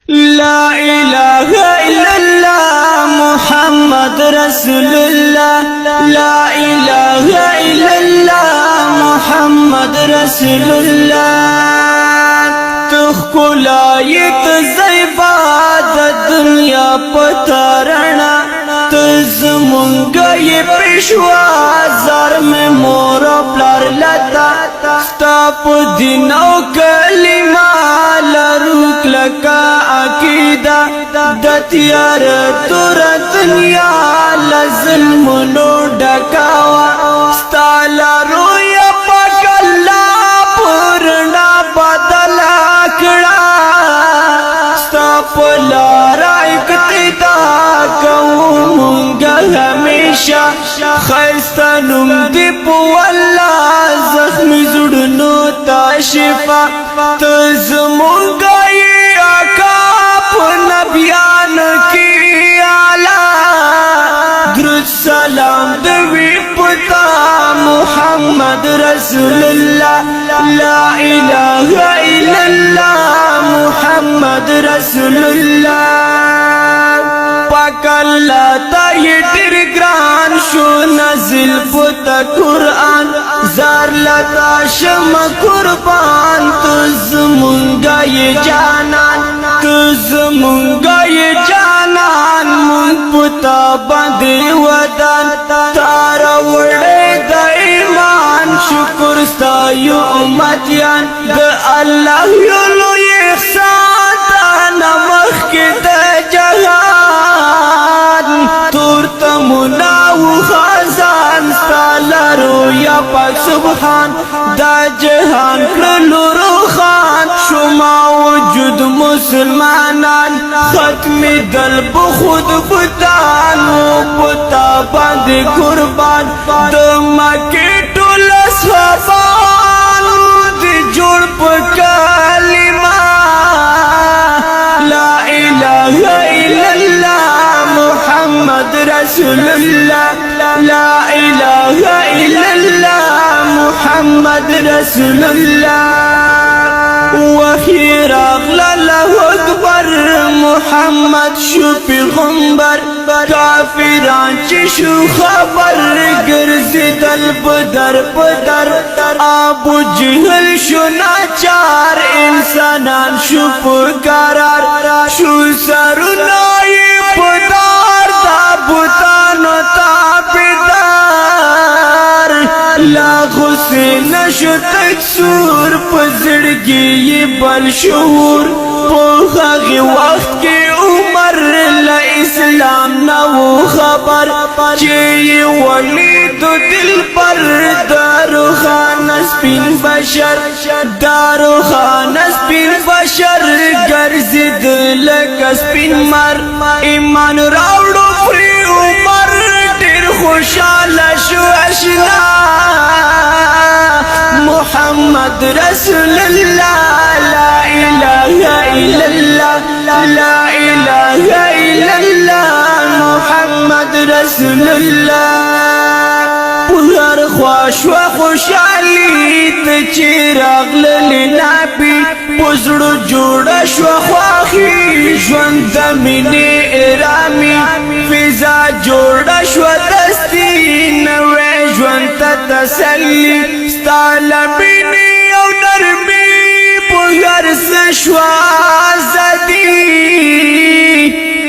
لا إله إلا الله محمد رسول الله. لا إله إلا الله محمد رسول الله. تخکلایت زیباد دنیا پتارنا تزمونگی پیشوا زار میں مورا پلار لتا ستاپ دینو کلمہ لروک لکا عقیدہ دتیار تور دنیا لظلمنو ڈکاوا ستالا رویا پاک اللہ پورنا بدلا کڑا ستاپ لارا اقتدا کونگا ہمیشہ خیستانم دی پو اللہ زخمی زڑنو تا شفا تزمونگا یہ آقاب نبیان کی آلہ درود سلام دوی پتا محمد رسول اللہ. لا الہ الا اللہ محمد رسول اللہ. پاک اللہ تا یہ دیر گران شو نزل پتا قرآن زار لتا شم قربان تزمونگا یہ جانان تزمونگا یہ جانان من پتا باندے ودان تارا وڑے دا ایمان شکر ستایو امتیان دا اللہ یولو احسان تانا مخ کے دا جہان تورتا مناو خازان ستالا رویا پاک سبحان دا جہان کرلو روخان شما وجود مسلمانان ختم دل بخود بتان و بتا باند قربان دمکی ٹول صحابان دی جوڑ پا کلمہ لا الہ الا اللہ محمد رسول اللہ. لا الہ الا اللہ محمد رسول اللہ. وحی راغلا لہو اکبر محمد شو پیغمبر کافران چشو خبر گرزی دل بدر بدر ابو جہل شو ناچار انسانان شو پکارار شو سرنائی پدار تابتانو تابدار لاغو سے نشو تکسور پزڑگی یہ بل شعور پوخاگی وقت کی عمر اسلام نو خبر چی ولید دل پر دارو خان سپین بشر دارو خان سپین بشر گرزید لک سپین مر ایمان راوڑو فری عمر دیر خوشحال شو اشنا محمد رسول اللہ. لا الہ الا اللہ. لا الہ الا اللہ محمد رسول اللہ. پہر خواش و خوشحالی تچراغ للنبی پزڑو جوڑا شو خواخی جوند مینی ارامی فضا جوڑا شو دستی نوے جوند تسلی ستالا مینی او نرمی پہر سشوا زدی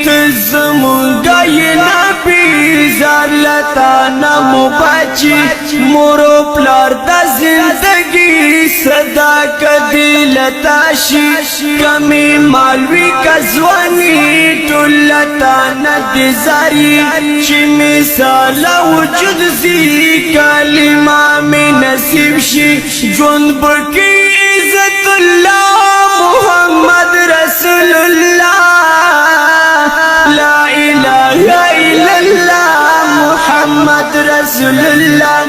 تزمونگا یہ نبی زالتا نمو بچی مورو پلار دا زندگی صداقت لتاشی کمی مالوی کزوانی ٹولتا ندزاری چی مثال وجود زی کلمہ میں نصیب شی جون بکی عزت اللہ محمد رسول اللہ. لا الہ الا اللہ محمد رسول اللہ.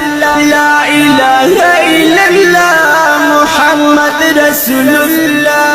لا الہ الا اللہ محمد رسول اللہ.